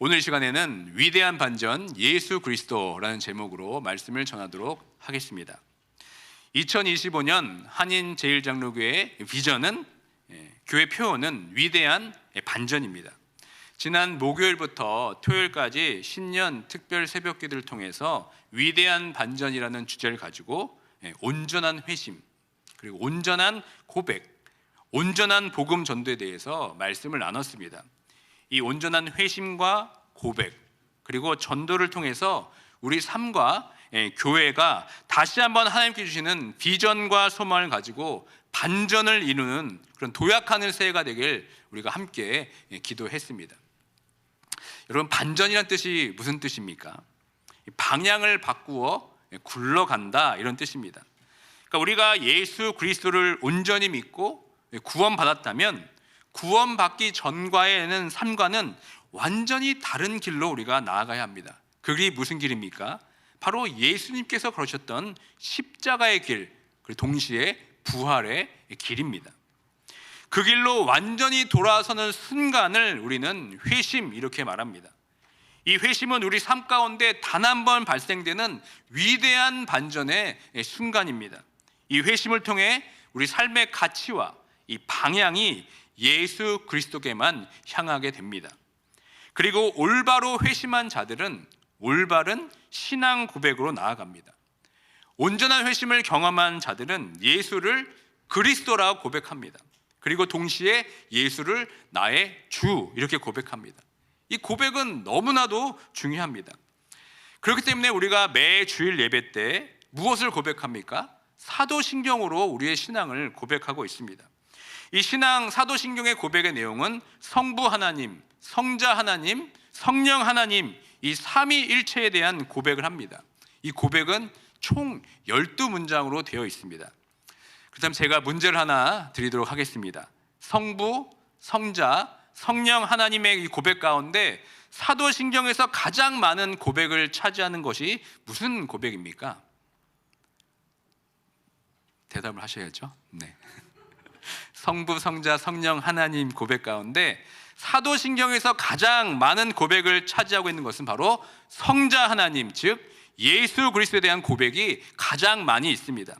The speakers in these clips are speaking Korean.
오늘 시간에는 위대한 반전 예수 그리스도라는 제목으로 말씀을 전하도록 하겠습니다. 2025년 한인 제1장로교회 비전은 교회 표어는 위대한 반전입니다. 지난 목요일부터 토요일까지 신년 특별 새벽기도를 통해서 위대한 반전이라는 주제를 가지고 온전한 회심, 그리고 온전한 고백, 온전한 복음 전도에 대해서 말씀을 나눴습니다. 이 온전한 회심과 고백, 그리고 전도를 통해서 우리 삶과 교회가 다시 한번 하나님께 주시는 비전과 소망을 가지고 반전을 이루는 그런 도약하는 새해가 되길 우리가 함께 기도했습니다. 여러분, 반전이란 뜻이 무슨 뜻입니까? 방향을 바꾸어 굴러간다, 이런 뜻입니다. 그러니까 우리가 예수 그리스도를 온전히 믿고 구원받았다면 구원받기 전과의 삶과는 완전히 다른 길로 우리가 나아가야 합니다. 그 길이 무슨 길입니까? 바로 예수님께서 걸으셨던 십자가의 길, 그리고 동시에 부활의 길입니다. 그 길로 완전히 돌아서는 순간을 우리는 회심, 이렇게 말합니다. 이 회심은 우리 삶 가운데 단 한 번 발생되는 위대한 반전의 순간입니다. 이 회심을 통해 우리 삶의 가치와 이 방향이 예수 그리스도께만 향하게 됩니다. 그리고 올바로 회심한 자들은 올바른 신앙 고백으로 나아갑니다. 온전한 회심을 경험한 자들은 예수를 그리스도라고 고백합니다. 그리고 동시에 예수를 나의 주, 이렇게 고백합니다. 이 고백은 너무나도 중요합니다. 그렇기 때문에 우리가 매 주일 예배 때 무엇을 고백합니까? 사도신경으로 우리의 신앙을 고백하고 있습니다. 이 신앙 사도신경의 고백의 내용은 성부 하나님, 성자 하나님, 성령 하나님, 이 삼위일체에 대한 고백을 합니다. 이 고백은 총 12문장으로 되어 있습니다. 그렇다면 제가 문제를 하나 드리도록 하겠습니다. 성부, 성자, 성령 하나님의 이 고백 가운데 사도신경에서 가장 많은 고백을 차지하는 것이 무슨 고백입니까? 대답을 하셔야죠. 네. 성부, 성자, 성령 하나님 고백 가운데 사도신경에서 가장 많은 고백을 차지하고 있는 것은 바로 성자 하나님, 즉 예수 그리스도에 대한 고백이 가장 많이 있습니다.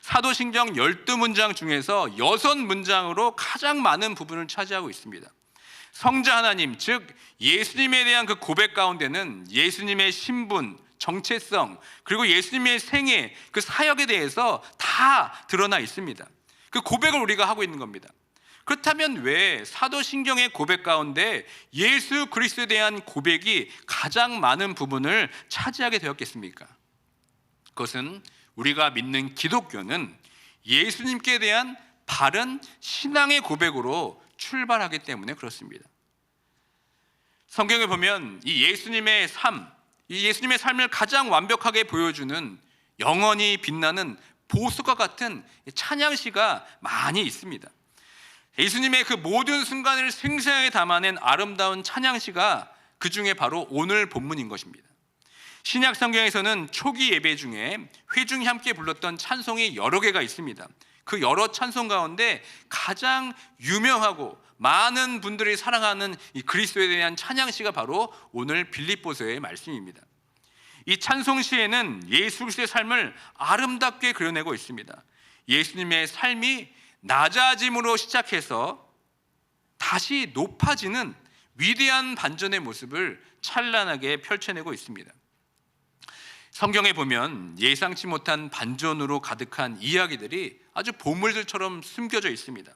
사도신경 12문장 중에서 6문장으로 가장 많은 부분을 차지하고 있습니다. 성자 하나님, 즉 예수님에 대한 그 고백 가운데는 예수님의 신분, 정체성, 그리고 예수님의 생애, 그 사역에 대해서 다 드러나 있습니다. 그 고백을 우리가 하고 있는 겁니다. 그렇다면 왜 사도신경의 고백 가운데 예수 그리스도에 대한 고백이 가장 많은 부분을 차지하게 되었겠습니까? 그것은 우리가 믿는 기독교는 예수님께 대한 바른 신앙의 고백으로 출발하기 때문에 그렇습니다. 성경에 보면 이 예수님의 삶, 이 예수님의 삶을 가장 완벽하게 보여주는 영원히 빛나는 보석과 같은 찬양시가 많이 있습니다. 예수님의 그 모든 순간을 생생하게 담아낸 아름다운 찬양시가 그 중에 바로 오늘 본문인 것입니다. 신약 성경에서는 초기 예배 중에 회중이 함께 불렀던 찬송이 여러 개가 있습니다. 그 여러 찬송 가운데 가장 유명하고 많은 분들이 사랑하는 이 그리스도에 대한 찬양시가 바로 오늘 빌립보서의 말씀입니다. 이 찬송시에는 예수 그리스도의 삶을 아름답게 그려내고 있습니다. 예수님의 삶이 낮아짐으로 시작해서 다시 높아지는 위대한 반전의 모습을 찬란하게 펼쳐내고 있습니다. 성경에 보면 예상치 못한 반전으로 가득한 이야기들이 아주 보물들처럼 숨겨져 있습니다.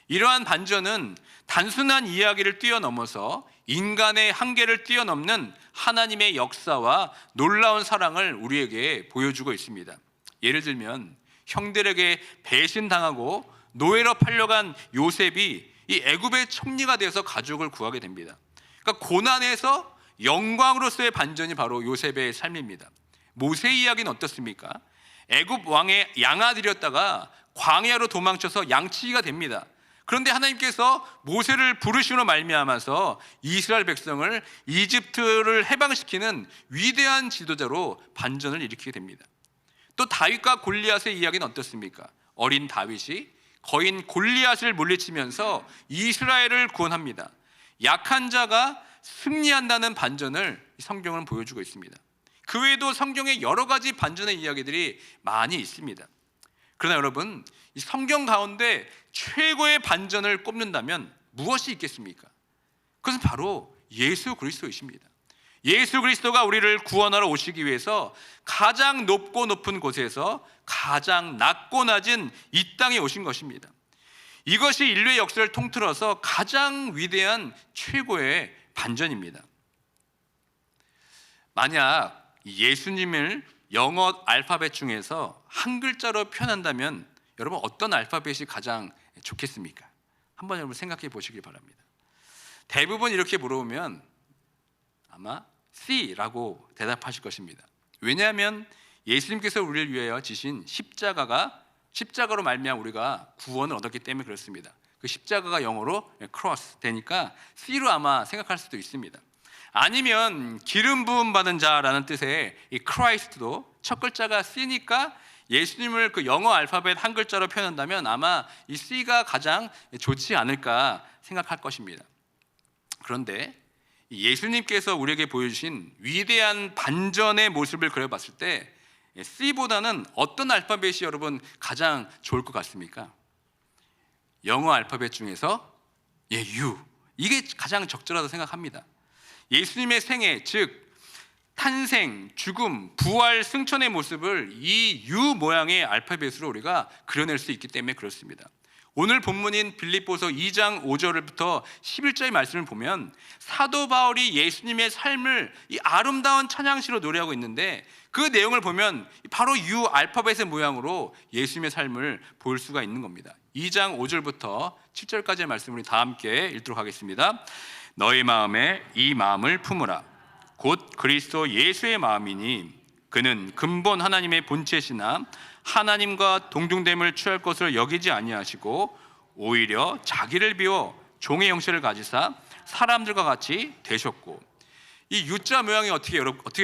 이러한 반전은 단순한 이야기를 뛰어넘어서 인간의 한계를 뛰어넘는 하나님의 역사와 놀라운 사랑을 우리에게 보여주고 있습니다. 예를 들면 형들에게 배신당하고 노예로 팔려간 요셉이 이 애굽의 총리가 되어서 가족을 구하게 됩니다. 그러니까 고난에서 영광으로서의 반전이 바로 요셉의 삶입니다. 모세 이야기는 어떻습니까? 애굽 왕의 양아들이었다가 광야로 도망쳐서 양치기가 됩니다. 그런데 하나님께서 모세를 부르심으로 말미암아서 이스라엘 백성을 이집트를 해방시키는 위대한 지도자로 반전을 일으키게 됩니다. 또 다윗과 골리앗의 이야기는 어떻습니까? 어린 다윗이 거인 골리앗을 물리치면서 이스라엘을 구원합니다. 약한 자가 승리한다는 반전을 성경은 보여주고 있습니다. 그 외에도 성경에 여러 가지 반전의 이야기들이 많이 있습니다. 그러나 여러분, 이 성경 가운데 최고의 반전을 꼽는다면 무엇이 있겠습니까? 그것은 바로 예수 그리스도이십니다. 예수 그리스도가 우리를 구원하러 오시기 위해서 가장 높고 높은 곳에서 가장 낮고 낮은 이 땅에 오신 것입니다. 이것이 인류의 역사를 통틀어서 가장 위대한 최고의 반전입니다. 만약 예수님을 영어 알파벳 중에서 한 글자로 표현한다면 여러분 어떤 알파벳이 가장 좋겠습니까? 한번 여러분 생각해 보시길 바랍니다. 대부분 이렇게 물어보면 아마 C라고 대답하실 것입니다. 왜냐하면 예수님께서 우리를 위하여 지신 십자가로 말미암아 우리가 구원을 얻었기 때문에 그렇습니다. 그 십자가가 영어로 cross 되니까 C로 아마 생각할 수도 있습니다. 아니면 기름 부음 받은 자라는 뜻의 이 Christ도 첫 글자가 C니까 예수님을 그 영어 알파벳 한 글자로 표현한다면 아마 이 C가 가장 좋지 않을까 생각할 것입니다. 그런데 예수님께서 우리에게 보여주신 위대한 반전의 모습을 그려봤을 때 C보다는 어떤 알파벳이 여러분 가장 좋을 것 같습니까? 영어 알파벳 중에서 U, 이게 가장 적절하다고 생각합니다. 예수님의 생애, 즉 탄생, 죽음, 부활, 승천의 모습을 이 U 모양의 알파벳으로 우리가 그려낼 수 있기 때문에 그렇습니다. 오늘 본문인 빌립보서 2장 5절부터 11절의 말씀을 보면 사도 바울이 예수님의 삶을 이 아름다운 찬양시로 노래하고 있는데 그 내용을 보면 바로 U 알파벳의 모양으로 예수님의 삶을 볼 수가 있는 겁니다. 2장 5절부터 7절까지의 말씀을 다 함께 읽도록 하겠습니다. 너희 마음에 이 마음을 품으라. 곧 그리스도 예수의 마음이니 그는 근본 하나님의 본체시나 하나님과 동등됨을 취할 것을 여기지 아니하시고 오히려 자기를 비워 종의 형체를 가지사 사람들과 같이 되셨고, 이 U자 모양이 어떻게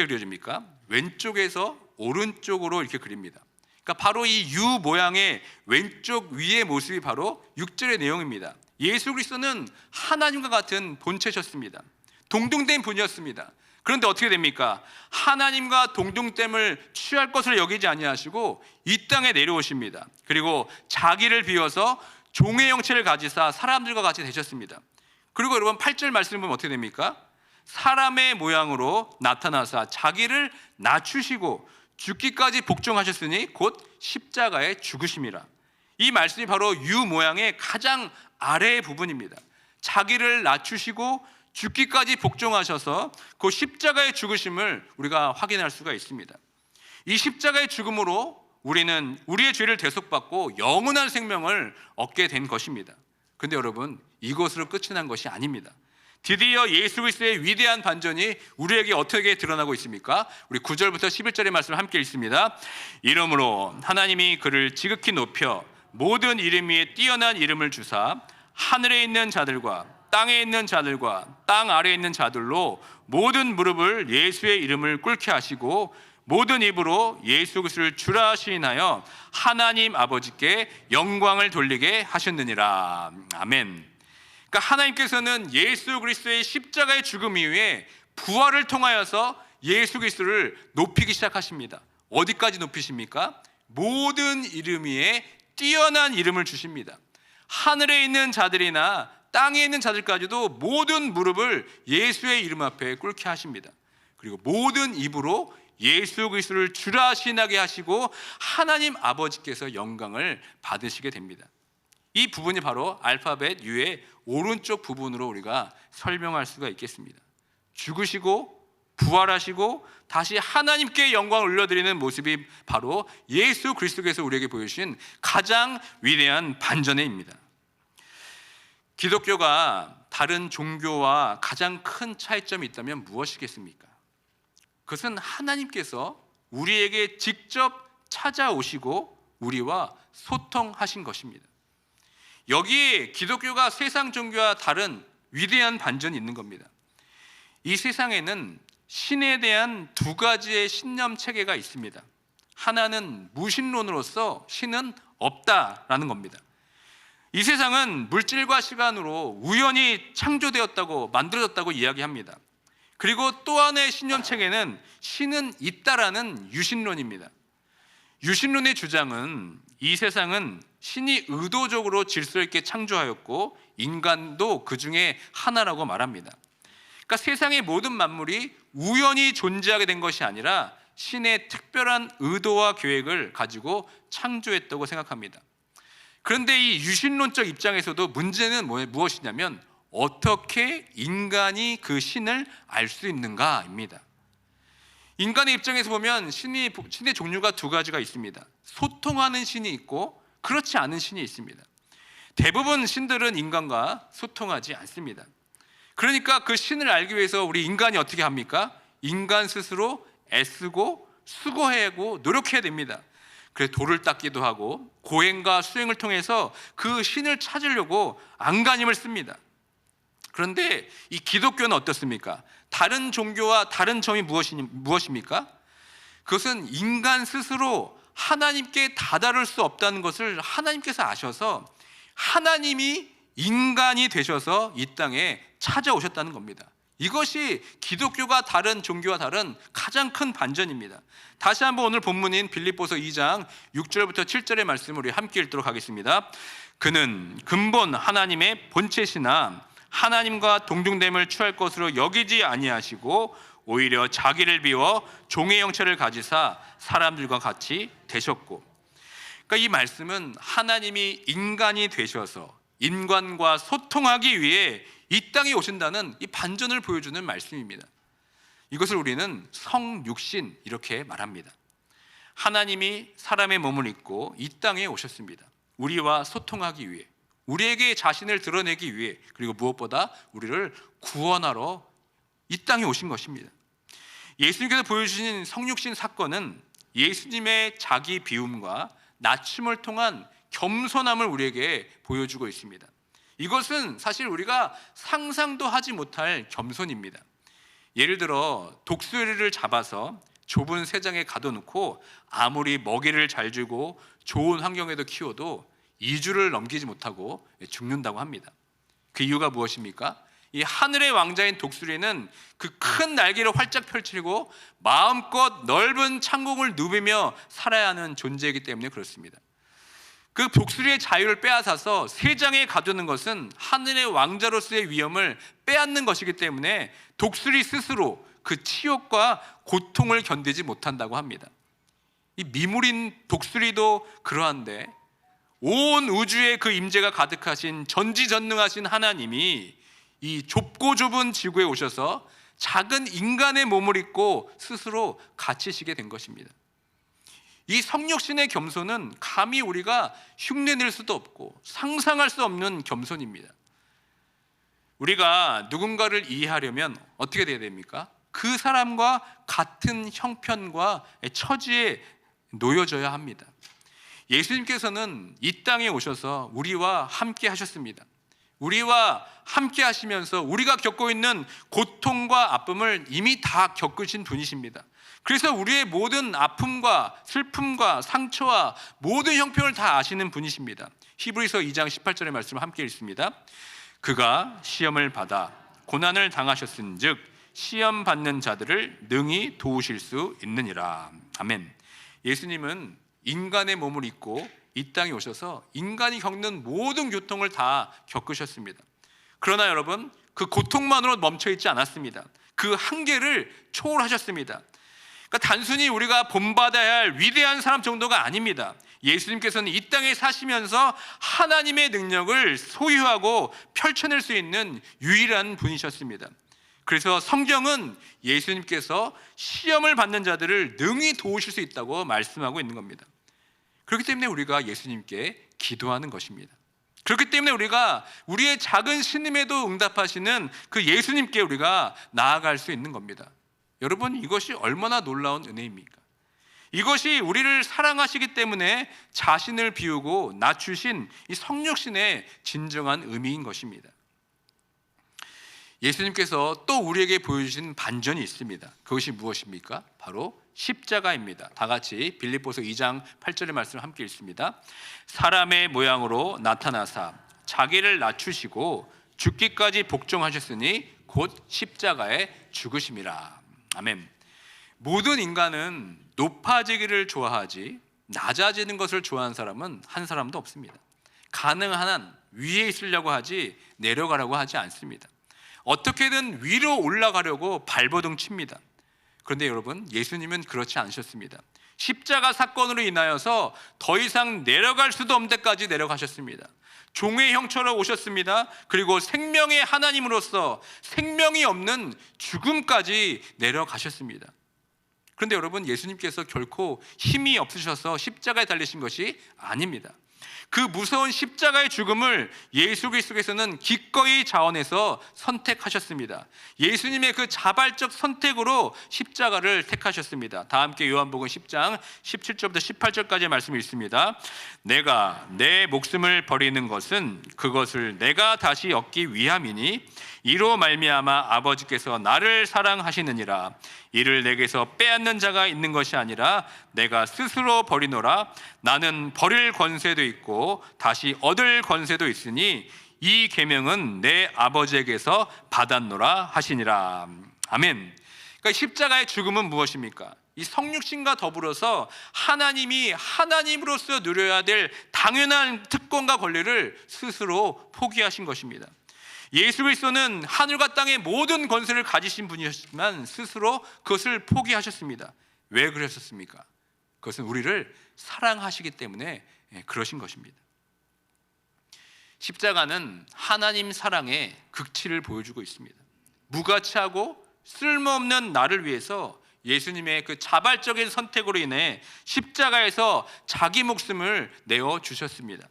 그려집니까? 왼쪽에서 오른쪽으로 이렇게 그립니다. 그러니까 바로 이 U 모양의 왼쪽 위의 모습이 바로 6절의 내용입니다. 예수 그리스도는 하나님과 같은 본체셨습니다. 동등된 분이었습니다. 그런데 어떻게 됩니까? 하나님과 동등됨을 취할 것을 여기지 아니하시고 이 땅에 내려오십니다. 그리고 자기를 비워서 종의 형체를 가지사 사람들과 같이 되셨습니다. 그리고 여러분 8절 말씀을 보면 어떻게 됩니까? 사람의 모양으로 나타나사 자기를 낮추시고 죽기까지 복종하셨으니 곧 십자가에 죽으심이라. 이 말씀이 바로 U 모양의 가장 아래의 부분입니다. 자기를 낮추시고 죽기까지 복종하셔서 그 십자가의 죽으심을 우리가 확인할 수가 있습니다. 이 십자가의 죽음으로 우리는 우리의 죄를 대속받고 영원한 생명을 얻게 된 것입니다. 그런데 여러분, 이것으로 끝이 난 것이 아닙니다. 드디어 예수 그리스도의 위대한 반전이 우리에게 어떻게 드러나고 있습니까? 우리 9절부터 11절의 말씀을 함께 읽습니다. 이러므로 하나님이 그를 지극히 높여 모든 이름 위에 뛰어난 이름을 주사 하늘에 있는 자들과 땅에 있는 자들과 땅 아래에 있는 자들로 모든 무릎을 예수의 이름을 꿇게 하시고 모든 입으로 예수 그리스도를 주라 시인하여 하나님 아버지께 영광을 돌리게 하셨느니라. 아멘. 그러니까 하나님께서는 예수 그리스도의 십자가의 죽음 이후에 부활을 통하여서 예수 그리스도를 높이기 시작하십니다. 어디까지 높이십니까? 모든 이름 위에 뛰어난 이름을 주십니다. 하늘에 있는 자들이나 땅에 있는 자들까지도 모든 무릎을 예수의 이름 앞에 꿇게 하십니다. 그리고 모든 입으로 예수 그리스도를 주라 시인하게 하시고 하나님 아버지께서 영광을 받으시게 됩니다. 이 부분이 바로 알파벳 U의 오른쪽 부분으로 우리가 설명할 수가 있겠습니다. 죽으시고 부활하시고 다시 하나님께 영광을 올려드리는 모습이 바로 예수 그리스도께서 우리에게 보여주신 가장 위대한 반전입니다. 기독교가 다른 종교와 가장 큰 차이점이 있다면 무엇이겠습니까? 그것은 하나님께서 우리에게 직접 찾아오시고 우리와 소통하신 것입니다. 여기에 기독교가 세상 종교와 다른 위대한 반전이 있는 겁니다. 이 세상에는 신에 대한 두 가지의 신념 체계가 있습니다. 하나는 무신론으로서 신은 없다라는 겁니다. 이 세상은 물질과 시간으로 우연히 창조되었다고 만들어졌다고 이야기합니다. 그리고 또 하나의 신념체계는 신은 있다라는 유신론입니다. 유신론의 주장은 이 세상은 신이 의도적으로 질서 있게 창조하였고 인간도 그 중에 하나라고 말합니다. 그러니까 세상의 모든 만물이 우연히 존재하게 된 것이 아니라 신의 특별한 의도와 계획을 가지고 창조했다고 생각합니다. 그런데 이 유신론적 입장에서도 문제는 무엇이냐면 어떻게 인간이 그 신을 알 수 있는가입니다. 인간의 입장에서 보면 신의 종류가 두 가지가 있습니다. 소통하는 신이 있고 그렇지 않은 신이 있습니다. 대부분 신들은 인간과 소통하지 않습니다. 그러니까 그 신을 알기 위해서 우리 인간이 어떻게 합니까? 인간 스스로 애쓰고 수고하고 노력해야 됩니다. 그래서 돌을 닦기도 하고 고행과 수행을 통해서 그 신을 찾으려고 안간힘을 씁니다. 그런데 이 기독교는 어떻습니까? 다른 종교와 다른 점이 무엇입니까? 그것은 인간 스스로 하나님께 다다를 수 없다는 것을 하나님께서 아셔서 하나님이 인간이 되셔서 이 땅에 찾아오셨다는 겁니다. 이것이 기독교가 다른 종교와 다른 가장 큰 반전입니다. 다시 한번 오늘 본문인 빌립보서 2장 6절부터 7절의 말씀을 우리 함께 읽도록 하겠습니다. 그는 근본 하나님의 본체시나 하나님과 동등됨을 취할 것으로 여기지 아니하시고 오히려 자기를 비워 종의 형체를 가지사 사람들과 같이 되셨고, 그러니까 이 말씀은 하나님이 인간이 되셔서 인간과 소통하기 위해 이 땅에 오신다는 이 반전을 보여주는 말씀입니다. 이것을 우리는 성육신 이렇게 말합니다. 하나님이 사람의 몸을 입고 이 땅에 오셨습니다. 우리와 소통하기 위해, 우리에게 자신을 드러내기 위해, 그리고 무엇보다 우리를 구원하러 이 땅에 오신 것입니다. 예수님께서 보여주신 성육신 사건은 예수님의 자기 비움과 낮춤을 통한 겸손함을 우리에게 보여주고 있습니다. 이것은 사실 우리가 상상도 하지 못할 겸손입니다. 예를 들어 독수리를 잡아서 좁은 새장에 가둬놓고 아무리 먹이를 잘 주고 좋은 환경에도 키워도 2주를 넘기지 못하고 죽는다고 합니다. 그 이유가 무엇입니까? 이 하늘의 왕자인 독수리는 그 큰 날개를 활짝 펼치고 마음껏 넓은 창공을 누비며 살아야 하는 존재이기 때문에 그렇습니다. 그 독수리의 자유를 빼앗아서 새장에 가두는 것은 하늘의 왕자로서의 위엄을 빼앗는 것이기 때문에 독수리 스스로 그 치욕과 고통을 견디지 못한다고 합니다. 이 미물인 독수리도 그러한데 온 우주에 그 임재가 가득하신 전지전능하신 하나님이 이 좁고 좁은 지구에 오셔서 작은 인간의 몸을 입고 스스로 갇히시게 된 것입니다. 이 성육신의 겸손은 감히 우리가 흉내낼 수도 없고 상상할 수 없는 겸손입니다. 우리가 누군가를 이해하려면 어떻게 돼야 됩니까? 그 사람과 같은 형편과 처지에 놓여져야 합니다. 예수님께서는 이 땅에 오셔서 우리와 함께 하셨습니다. 우리와 함께 하시면서 우리가 겪고 있는 고통과 아픔을 이미 다 겪으신 분이십니다. 그래서 우리의 모든 아픔과 슬픔과 상처와 모든 형편을 다 아시는 분이십니다. 히브리서 2장 18절의 말씀을 함께 읽습니다. 그가 시험을 받아 고난을 당하셨은즉 시험 받는 자들을 능히 도우실 수 있느니라. 아멘. 예수님은 인간의 몸을 입고 이 땅에 오셔서 인간이 겪는 모든 고통을 다 겪으셨습니다. 그러나 여러분, 그 고통만으로 멈춰있지 않았습니다. 그 한계를 초월하셨습니다. 그러니까 단순히 우리가 본받아야 할 위대한 사람 정도가 아닙니다. 예수님께서는 이 땅에 사시면서 하나님의 능력을 소유하고 펼쳐낼 수 있는 유일한 분이셨습니다. 그래서 성경은 예수님께서 시험을 받는 자들을 능히 도우실 수 있다고 말씀하고 있는 겁니다. 그렇기 때문에 우리가 예수님께 기도하는 것입니다. 그렇기 때문에 우리가 우리의 작은 신음에도 응답하시는 그 예수님께 우리가 나아갈 수 있는 겁니다. 여러분, 이것이 얼마나 놀라운 은혜입니까? 이것이 우리를 사랑하시기 때문에 자신을 비우고 낮추신 이 성육신의 진정한 의미인 것입니다. 예수님께서 또 우리에게 보여주신 반전이 있습니다. 그것이 무엇입니까? 바로 십자가입니다. 다 같이 빌립보서 2장 8절의 말씀을 함께 읽습니다. 사람의 모양으로 나타나사 자기를 낮추시고 죽기까지 복종하셨으니 곧 십자가에 죽으심이라. 아멘. 모든 인간은 높아지기를 좋아하지 낮아지는 것을 좋아하는 사람은 한 사람도 없습니다. 가능한 한 위에 있으려고 하지 내려가려고 하지 않습니다. 어떻게든 위로 올라가려고 발버둥 칩니다. 그런데 여러분, 예수님은 그렇지 않으셨습니다. 십자가 사건으로 인하여서 더 이상 내려갈 수도 없는 데까지 내려가셨습니다. 종의 형처럼 오셨습니다. 그리고 생명의 하나님으로서 생명이 없는 죽음까지 내려가셨습니다. 그런데 여러분, 예수님께서 결코 힘이 없으셔서 십자가에 달리신 것이 아닙니다. 그 무서운 십자가의 죽음을 예수 그리스도께서는 기꺼이 자원해서 선택하셨습니다. 예수님의 그 자발적 선택으로 십자가를 택하셨습니다. 다 함께 요한복음 10장 17절부터 18절까지의 말씀이 있습니다. 내가 내 목숨을 버리는 것은 그것을 내가 다시 얻기 위함이니 이로 말미암아 아버지께서 나를 사랑하시느니라. 이를 내게서 빼앗는 자가 있는 것이 아니라 내가 스스로 버리노라. 나는 버릴 권세도 있고 다시 얻을 권세도 있으니 이 계명은 내 아버지에게서 받았노라 하시니라. 아멘. 그러니까 십자가의 죽음은 무엇입니까? 이 성육신과 더불어서 하나님이 하나님으로서 누려야 될 당연한 특권과 권리를 스스로 포기하신 것입니다. 예수 그리스도는 하늘과 땅의 모든 권세를 가지신 분이셨지만 스스로 그것을 포기하셨습니다. 왜 그러셨습니까? 그것은 우리를 사랑하시기 때문에 그러신 것입니다. 십자가는 하나님 사랑의 극치를 보여주고 있습니다. 무가치하고 쓸모없는 나를 위해서 예수님의 그 자발적인 선택으로 인해 십자가에서 자기 목숨을 내어주셨습니다.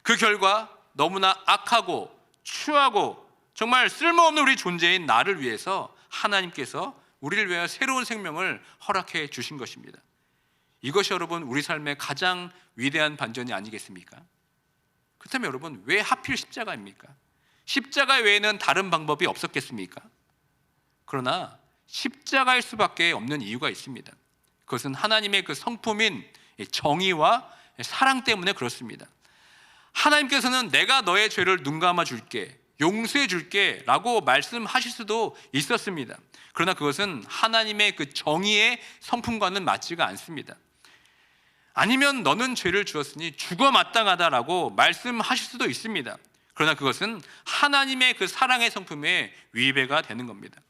그 결과 너무나 악하고 추하고 정말 쓸모없는 우리 존재인 나를 위해서 하나님께서 우리를 위하여 새로운 생명을 허락해 주신 것입니다. 이것이 여러분 우리 삶의 가장 위대한 반전이 아니겠습니까? 그렇다면 여러분, 왜 하필 십자가입니까? 십자가 외에는 다른 방법이 없었겠습니까? 그러나 십자가일 수밖에 없는 이유가 있습니다. 그것은 하나님의 그 성품인 정의와 사랑 때문에 그렇습니다. 하나님께서는 내가 너의 죄를 눈감아 줄게, 용서해 줄게 라고 말씀하실 수도 있었습니다. 그러나 그것은 하나님의 그 정의의 성품과는 맞지가 않습니다. 아니면 너는 죄를 지었으니 죽어 마땅하다라고 말씀하실 수도 있습니다. 그러나 그것은 하나님의 그 사랑의 성품에 위배가 되는 겁니다.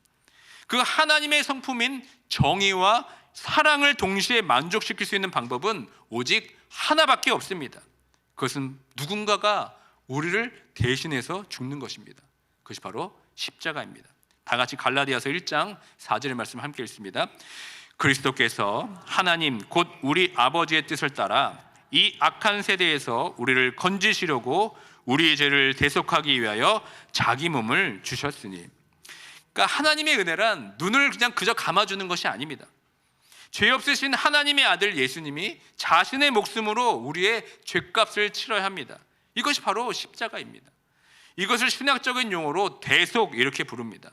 그 하나님의 성품인 정의와 사랑을 동시에 만족시킬 수 있는 방법은 오직 하나밖에 없습니다. 그것은 누군가가 우리를 대신해서 죽는 것입니다. 그것이 바로 십자가입니다. 다 같이 갈라디아서 1장 4절의 말씀 함께 읽습니다. 그리스도께서 하나님 곧 우리 아버지의 뜻을 따라 이 악한 세대에서 우리를 건지시려고 우리의 죄를 대속하기 위하여 자기 몸을 주셨으니. 그러니까 하나님의 은혜란 눈을 그저 감아주는 것이 아닙니다. 죄 없으신 하나님의 아들 예수님이 자신의 목숨으로 우리의 죄값을 치러야 합니다. 이것이 바로 십자가입니다. 이것을 신학적인 용어로 대속 이렇게 부릅니다.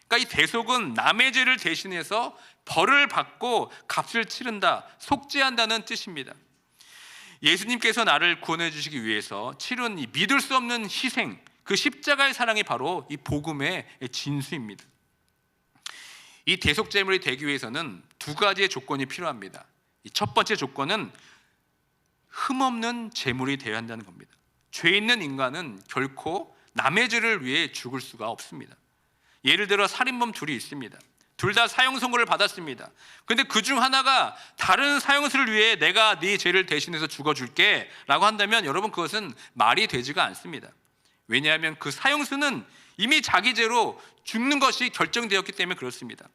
그러니까 이 대속은 남의 죄를 대신해서 벌을 받고 값을 치른다, 속죄한다는 뜻입니다. 예수님께서 나를 구원해 주시기 위해서 치른 이 믿을 수 없는 희생, 그 십자가의 사랑이 바로 이 복음의 진수입니다. 이 대속제물이 되기 위해서는 두 가지의 조건이 필요합니다. 첫 번째 조건은 흠없는 제물이 되어야 한다는 겁니다. 죄 있는 인간은 결코 남의 죄를 위해 죽을 수가 없습니다. 예를 들어 살인범 둘이 있습니다. 둘 다 사형 선고를 받았습니다. 그런데 그중 하나가 다른 사형수를 위해 내가 네 죄를 대신해서 죽어줄게 라고 한다면 여러분, 그것은 말이 되지가 않습니다. 왜냐하면 그 사형수는 이미 자기 죄로 죽는 것이 결정되었기 때문에 그렇습니다.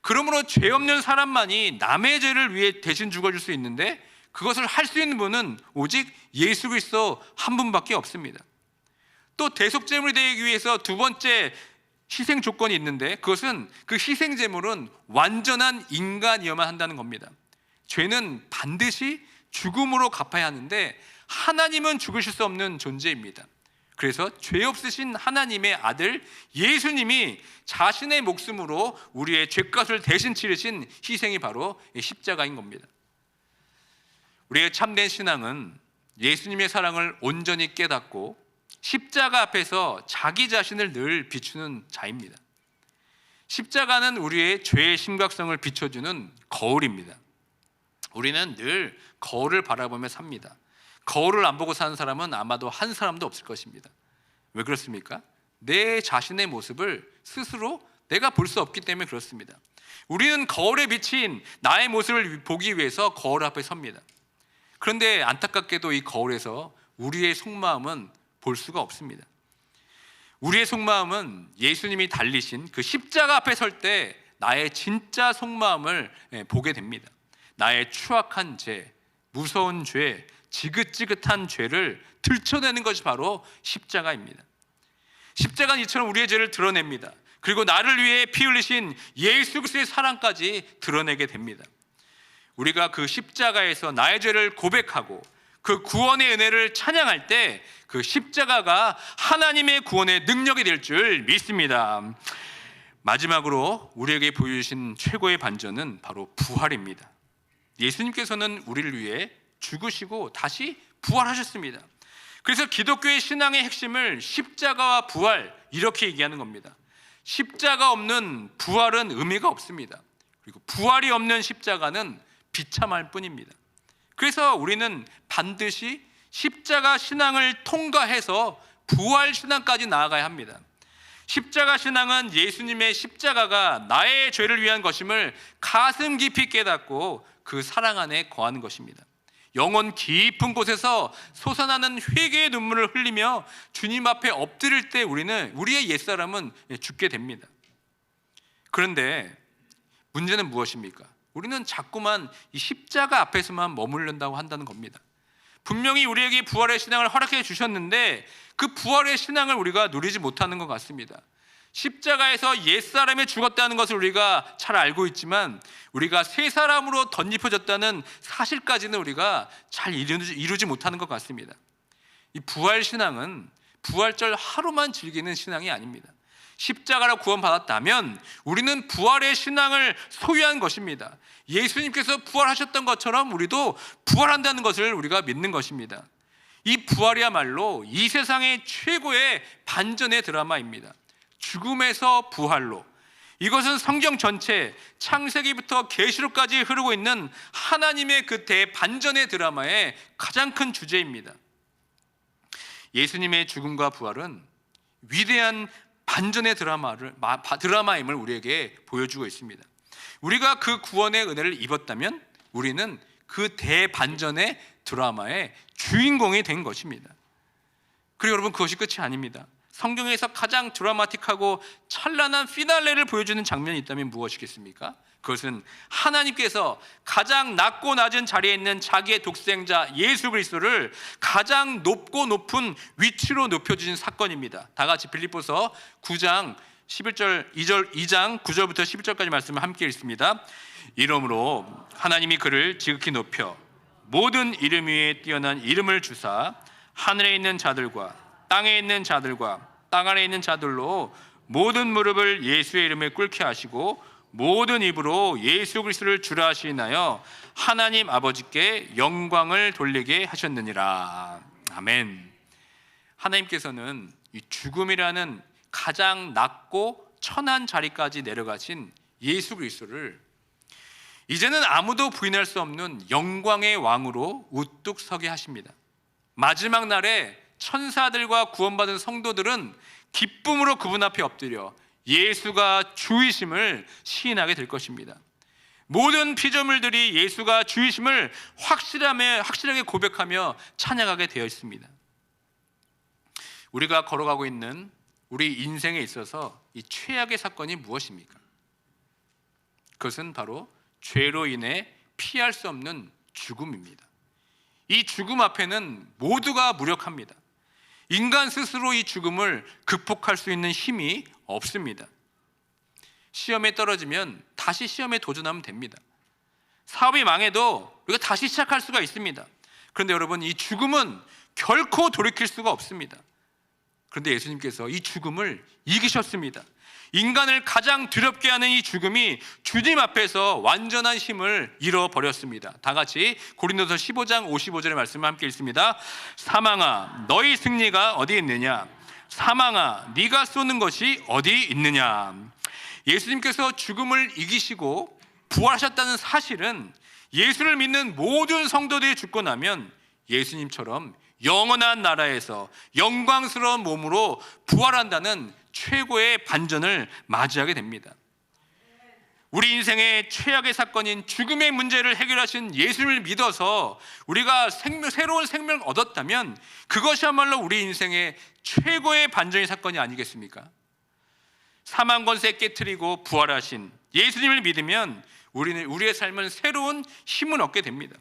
그러므로 죄 없는 사람만이 남의 죄를 위해 대신 죽어줄 수 있는데 그것을 할 수 있는 분은 오직 예수 그리스도 한 분밖에 없습니다. 또 대속제물이 되기 위해서 두 번째 희생 조건이 있는데 그것은 그 희생 제물은 완전한 인간이어야만 한다는 겁니다. 죄는 반드시 죽음으로 갚아야 하는데 하나님은 죽으실 수 없는 존재입니다. 그래서 죄 없으신 하나님의 아들 예수님이 자신의 목숨으로 우리의 죄값을 대신 치르신 희생이 바로 십자가인 겁니다. 우리의 참된 신앙은 예수님의 사랑을 온전히 깨닫고 십자가 앞에서 자기 자신을 늘 비추는 자입니다. 십자가는 우리의 죄의 심각성을 비춰주는 거울입니다. 우리는 늘 거울을 바라보며 삽니다. 거울을 안 보고 사는 사람은 아마도 한 사람도 없을 것입니다. 왜 그렇습니까? 내 자신의 모습을 스스로 내가 볼 수 없기 때문에 그렇습니다. 우리는 거울에 비친 나의 모습을 보기 위해서 거울 앞에 섭니다. 그런데 안타깝게도 이 거울에서 우리의 속마음은 볼 수가 없습니다. 우리의 속마음은 예수님이 달리신 그 십자가 앞에 설 때 나의 진짜 속마음을 보게 됩니다. 나의 추악한 죄, 무서운 죄, 지긋지긋한 죄를 들춰내는 것이 바로 십자가입니다. 십자가는 이처럼 우리의 죄를 드러냅니다. 그리고 나를 위해 피 흘리신 예수 그리스도의 사랑까지 드러내게 됩니다. 우리가 그 십자가에서 나의 죄를 고백하고 그 구원의 은혜를 찬양할 때 그 십자가가 하나님의 구원의 능력이 될 줄 믿습니다. 마지막으로 우리에게 보여주신 최고의 반전은 바로 부활입니다. 예수님께서는 우리를 위해 죽으시고 다시 부활하셨습니다. 그래서 기독교의 신앙의 핵심을 십자가와 부활 이렇게 얘기하는 겁니다. 십자가 없는 부활은 의미가 없습니다. 그리고 부활이 없는 십자가는 비참할 뿐입니다. 그래서 우리는 반드시 십자가 신앙을 통과해서 부활 신앙까지 나아가야 합니다. 십자가 신앙은 예수님의 십자가가 나의 죄를 위한 것임을 가슴 깊이 깨닫고 그 사랑 안에 거하는 것입니다. 영혼 깊은 곳에서 솟아나는 회개의 눈물을 흘리며 주님 앞에 엎드릴 때 우리의 옛사람은 죽게 됩니다. 그런데 문제는 무엇입니까? 우리는 자꾸만 이 십자가 앞에서만 머무른다고 한다는 겁니다. 분명히 우리에게 부활의 신앙을 허락해 주셨는데 그 부활의 신앙을 우리가 누리지 못하는 것 같습니다. 십자가에서 옛사람이 죽었다는 것을 우리가 잘 알고 있지만 우리가 새 사람으로 덧입혀졌다는 사실까지는 우리가 잘 이루지 못하는 것 같습니다. 이 부활 신앙은 부활절 하루만 즐기는 신앙이 아닙니다. 십자가로 구원받았다면 우리는 부활의 신앙을 소유한 것입니다. 예수님께서 부활하셨던 것처럼 우리도 부활한다는 것을 우리가 믿는 것입니다. 이 부활이야말로 이 세상의 최고의 반전의 드라마입니다. 죽음에서 부활로, 이것은 성경 전체 창세기부터 계시록까지 흐르고 있는 하나님의 그 대반전의 드라마의 가장 큰 주제입니다. 예수님의 죽음과 부활은 위대한 반전의 드라마임을 우리에게 보여주고 있습니다. 우리가 그 구원의 은혜를 입었다면 우리는 그 대반전의 드라마의 주인공이 된 것입니다. 그리고 여러분, 그것이 끝이 아닙니다. 성경에서 가장 드라마틱하고 찬란한 피날레를 보여주는 장면이 있다면 무엇이겠습니까? 그것은 하나님께서 가장 낮고 낮은 자리에 있는 자기의 독생자 예수 그리스도를 가장 높고 높은 위치로 높여주신 사건입니다. 다 같이 빌립보서 9장 2장 9절부터 11절까지 말씀을 함께 읽습니다. 이러므로 하나님이 그를 지극히 높여 모든 이름 위에 뛰어난 이름을 주사 하늘에 있는 자들과 땅에 있는 자들과 땅 아래에 있는 자들로 모든 무릎을 예수의 이름에 꿇게 하시고 모든 입으로 예수 그리스도를 주라 하시나요 하나님 아버지께 영광을 돌리게 하셨느니라. 아멘. 하나님께서는 이 죽음이라는 가장 낮고 천한 자리까지 내려가신 예수 그리스도를 이제는 아무도 부인할 수 없는 영광의 왕으로 우뚝 서게 하십니다. 마지막 날에 천사들과 구원받은 성도들은 기쁨으로 그분 앞에 엎드려 예수가 주이심을 시인하게 될 것입니다. 모든 피조물들이 예수가 주이심을 확실하게 고백하며 찬양하게 되어 있습니다. 우리가 걸어가고 있는 우리 인생에 있어서 이 최악의 사건이 무엇입니까? 그것은 바로 죄로 인해 피할 수 없는 죽음입니다. 이 죽음 앞에는 모두가 무력합니다. 인간 스스로 이 죽음을 극복할 수 있는 힘이 없습니다. 시험에 떨어지면 다시 시험에 도전하면 됩니다. 사업이 망해도 우리가 다시 시작할 수가 있습니다. 그런데 여러분, 이 죽음은 결코 돌이킬 수가 없습니다. 그런데 예수님께서 이 죽음을 이기셨습니다. 인간을 가장 두렵게 하는 이 죽음이 주님 앞에서 완전한 힘을 잃어버렸습니다. 다 같이 고린도서 15장 55절의 말씀을 함께 읽습니다. 사망아 너희 승리가 어디 있느냐? 사망아 네가 쏘는 것이 어디 있느냐? 예수님께서 죽음을 이기시고 부활하셨다는 사실은 예수를 믿는 모든 성도들이 죽고 나면 예수님처럼 영원한 나라에서 영광스러운 몸으로 부활한다는 최고의 반전을 맞이하게 됩니다. 우리 인생의 최악의 사건인 죽음의 문제를 해결하신 예수를 믿어서 우리가 새로운 생명을 얻었다면 그것이야말로 우리 인생의 최고의 반전의 사건이 아니겠습니까? 사망 권세 깨트리고 부활하신 예수님을 믿으면 우리는 우리의 삶은 새로운 힘을 얻게 됩니다.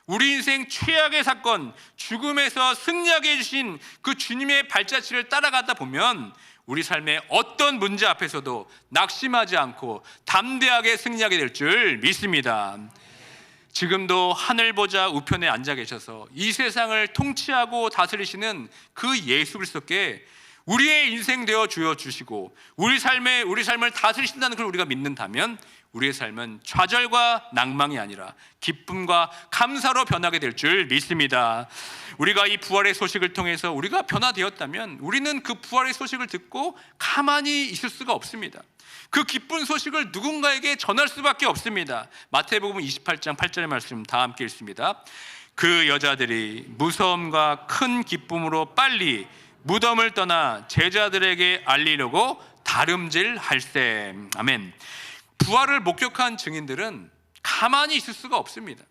우리 인생 최악의 사건, 죽음에서 승리하게 해주신 그 주님의 발자취를 따라가다 보면 우리 삶의 어떤 문제 앞에서도 낙심하지 않고 담대하게 승리하게 될 줄 믿습니다. 지금도 하늘 보좌 우편에 앉아 계셔서 이 세상을 통치하고 다스리시는 그 예수 그리스도께 우리의 인생 되어 주시고 우리 삶을 다스리신다는 걸 우리가 믿는다면 우리의 삶은 좌절과 낭망이 아니라 기쁨과 감사로 변하게 될 줄 믿습니다. 우리가 이 부활의 소식을 통해서 우리가 변화되었다면 우리는 그 부활의 소식을 듣고 가만히 있을 수가 없습니다. 그 기쁜 소식을 누군가에게 전할 수밖에 없습니다. 마태복음 28장 8절의 말씀 다 함께 읽습니다. 그 여자들이 무서움과 큰 기쁨으로 빨리 무덤을 떠나 제자들에게 알리려고 다름질할세. 아멘. 부활을 목격한 증인들은 가만히 있을 수가 없습니다.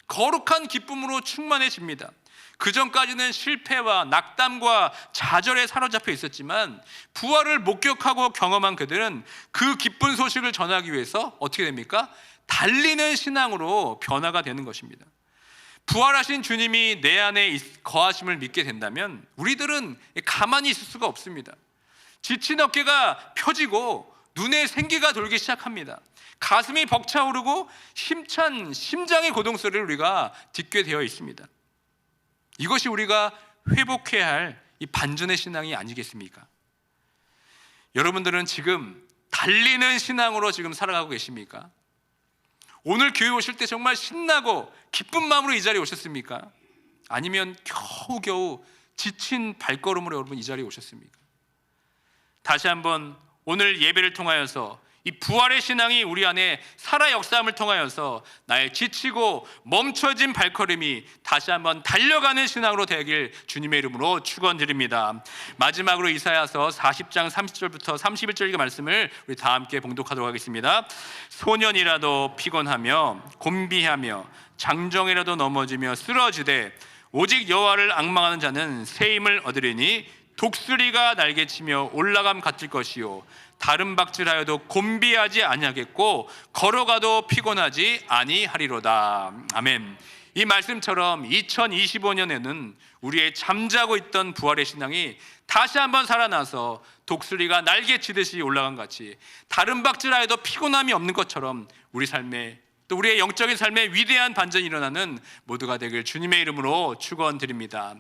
거룩한 기쁨으로 충만해집니다. 그 전까지는 실패와 낙담과 좌절에 사로잡혀 있었지만 부활을 목격하고 경험한 그들은 그 기쁜 소식을 전하기 위해서 어떻게 됩니까? 달리는 신앙으로 변화가 되는 것입니다. 부활하신 주님이 내 안에 거하심을 믿게 된다면 우리들은 가만히 있을 수가 없습니다. 지친 어깨가 펴지고 눈에 생기가 돌기 시작합니다. 가슴이 벅차오르고 힘찬 심장의 고동소리를 우리가 듣게 되어 있습니다. 이것이 우리가 회복해야 할 이 반전의 신앙이 아니겠습니까? 여러분들은 지금 달리는 신앙으로 지금 살아가고 계십니까? 오늘 교회 오실 때 정말 신나고 기쁜 마음으로 이 자리에 오셨습니까? 아니면 겨우겨우 지친 발걸음으로 여러분 이 자리에 오셨습니까? 다시 한번 오늘 예배를 통하여서 이 부활의 신앙이 우리 안에 살아 역사함을 통하여서 나의 지치고 멈춰진 발걸음이 다시 한번 달려가는 신앙으로 되길 주님의 이름으로 축원드립니다. 마지막으로 이사야서 40장 30절부터 31절 말씀을 우리 다 함께 봉독하도록 하겠습니다. 소년이라도 피곤하며 곤비하며 장정이라도 넘어지며 쓰러지되 오직 여호와를 앙망하는 자는 새 힘을 얻으리니 독수리가 날개치며 올라감 같을 것이요 다른 박질하여도 곤비하지 아니하겠고 걸어가도 피곤하지 아니하리로다. 아멘. 이 말씀처럼 2025년에는 우리의 잠자고 있던 부활의 신앙이 다시 한번 살아나서 독수리가 날개치듯이 올라간 같이 다른 박질하여도 피곤함이 없는 것처럼 우리 삶에 또 우리의 영적인 삶에 위대한 반전이 일어나는 모두가 되길 주님의 이름으로 축원드립니다.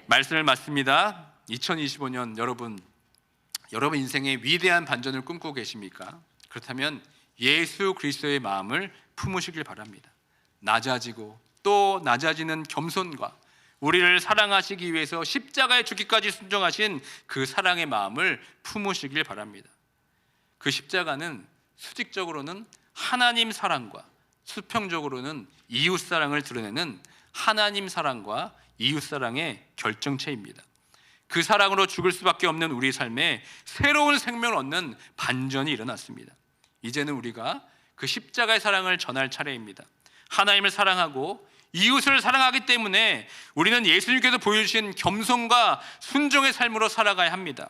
말씀을 마칩니다. 2025년 여러분 인생의 위대한 반전을 꿈꾸고 계십니까? 그렇다면 예수 그리스도의 마음을 품으시길 바랍니다. 낮아지고 또 낮아지는 겸손과 우리를 사랑하시기 위해서 십자가에 죽기까지 순종하신 그 사랑의 마음을 품으시길 바랍니다. 그 십자가는 수직적으로는 하나님 사랑과 수평적으로는 이웃 사랑을 드러내는 하나님 사랑과 이웃 사랑의 결정체입니다. 그 사랑으로 죽을 수밖에 없는 우리 삶에 새로운 생명을 얻는 반전이 일어났습니다. 이제는 우리가 그 십자가의 사랑을 전할 차례입니다. 하나님을 사랑하고 이웃을 사랑하기 때문에 우리는 예수님께서 보여주신 겸손과 순종의 삶으로 살아가야 합니다.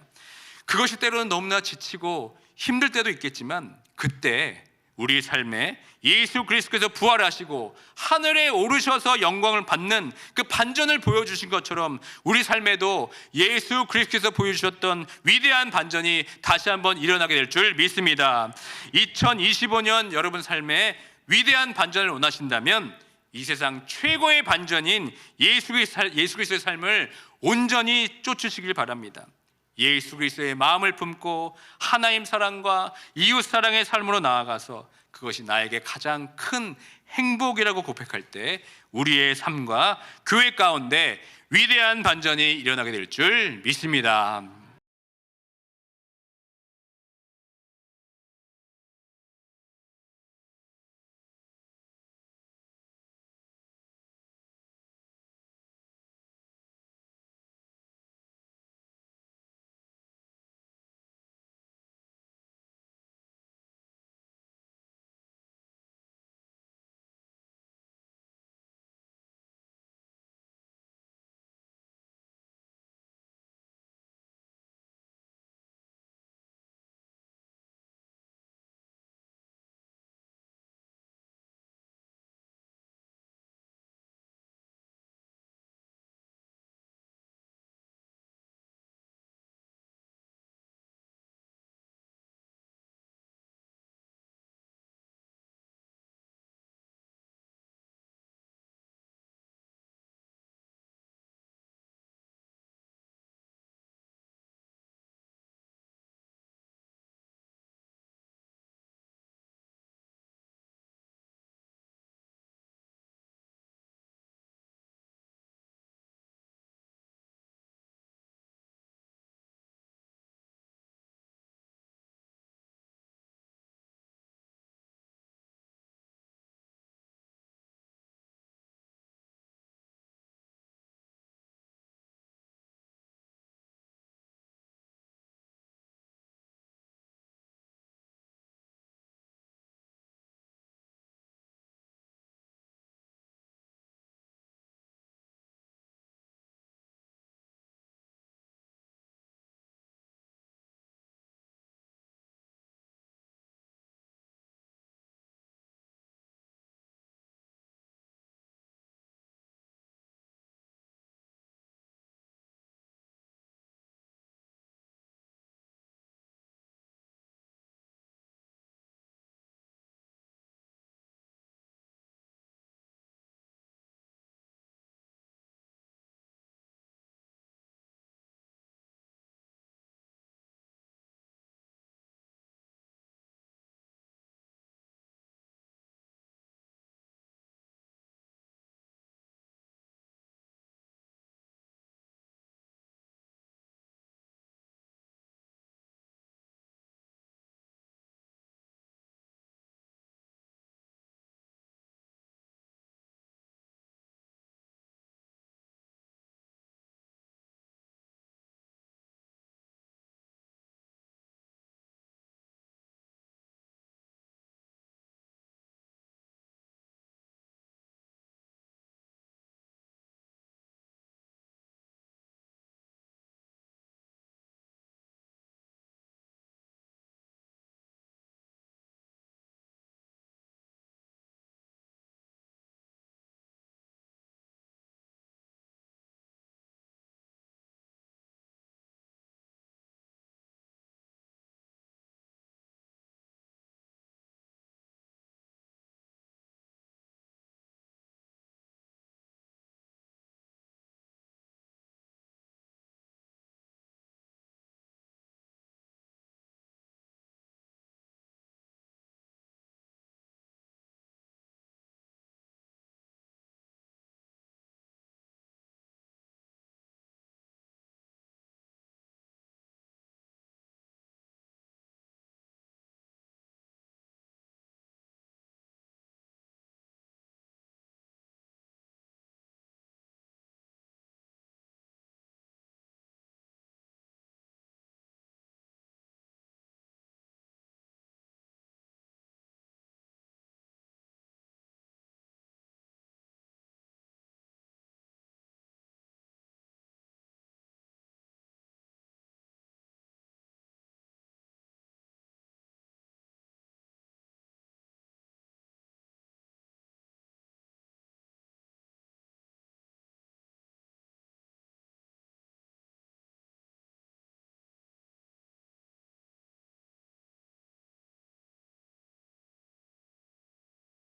그것이 때로는 너무나 지치고 힘들 때도 있겠지만 그때 우리 삶에 예수 그리스도께서 부활하시고 하늘에 오르셔서 영광을 받는 그 반전을 보여주신 것처럼 우리 삶에도 예수 그리스도께서 보여주셨던 위대한 반전이 다시 한번 일어나게 될 줄 믿습니다. 2025년 여러분 삶에 위대한 반전을 원하신다면 이 세상 최고의 반전인 예수 그리스도의 삶을 온전히 쫓으시길 바랍니다. 예수 그리스도의 마음을 품고 하나님 사랑과 이웃 사랑의 삶으로 나아가서 그것이 나에게 가장 큰 행복이라고 고백할 때 우리의 삶과 교회 가운데 위대한 반전이 일어나게 될 줄 믿습니다.